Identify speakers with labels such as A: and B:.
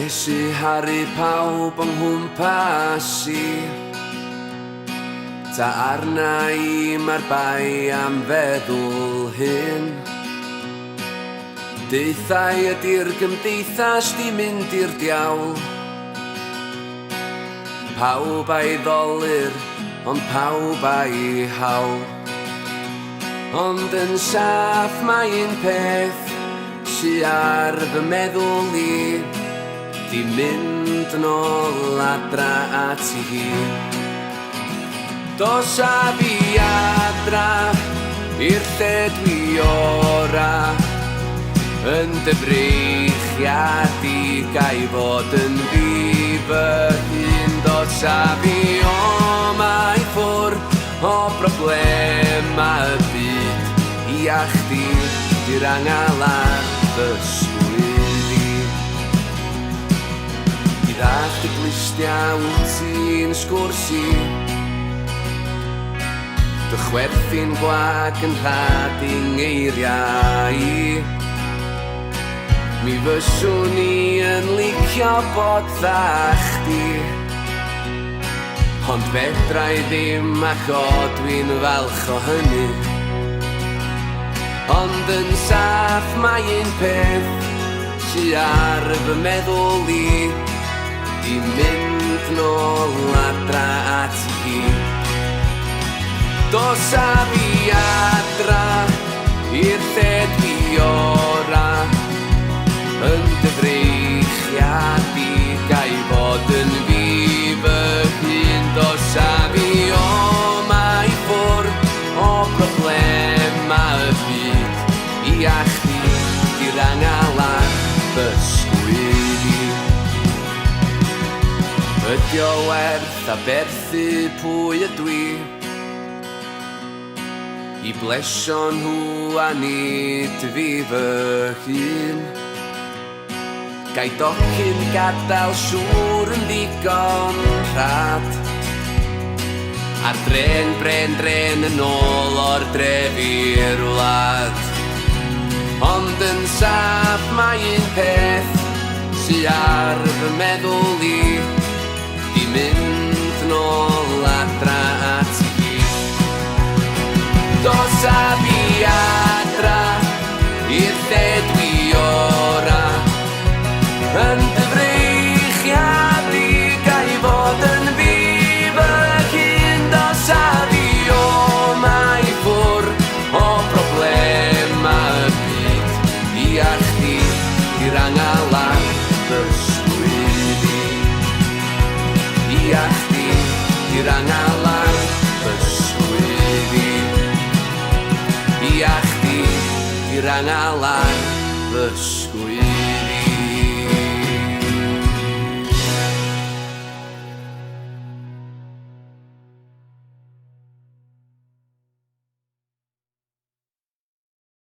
A: Nes I haru pawb yng nghwmpas I, ta arna I mae'r bai am feddwl hyn. Deithau ydy'r gymdeithas di mynd i'r diawl, pawb a'i ddolir, ond pawb a'i hawl. Ond yn saff mae un peth sy ar fy meddwl I, di mynd nôl adra at I hun. Dos a fi adra i'r lle dwi ora, yn dy breichiad I gai fod yn fi fy hun. Dos a fi o mai ffwrdd o broblema y byd, I a chdi di'r angel ar fy sgwydd I. I ddallt y glustia wyt ti'n sgwrs I, dy chwerthin gwag yn rhad i'n geiriau I. Mi fyswn I yn licio bod dda chdi, ond fedra I ddim ac o dwi'n falch o hynny. Ond yn saff mae un peth sy ar fy meddwl I, di mynd nôl adra at I hun. Dos a fi adra i'r lle dwi ora, yn dy breichiad I gai fod yn fi fy hun. Dos a fi o mai ffwrdd o broblema y byd, I a chdi di'r angel ar fy sgwydd I. Ydi o werth a berthu pwy ydw I, I blesio nhw a nid fi fy hun. Gai docyn gadael siŵr yn ddigon rhad, a'r dren yn ôl o'r dref i'r wlad. Ond yn saff mae un peth sy ar fy meddwl I, di mynd nôl adra at I hun. Dos a fi adra i'r lle dwi ora, yn dy breichiad I gai fod yn fi fy hun. Dos a fi o mai ffwrdd o broblema y byd, I a chdi di'r angel ar fy sgwydd I. I a chdi di'r angel ar fy sgwydd I. I a chdi di'r angel ar fy sgwydd I.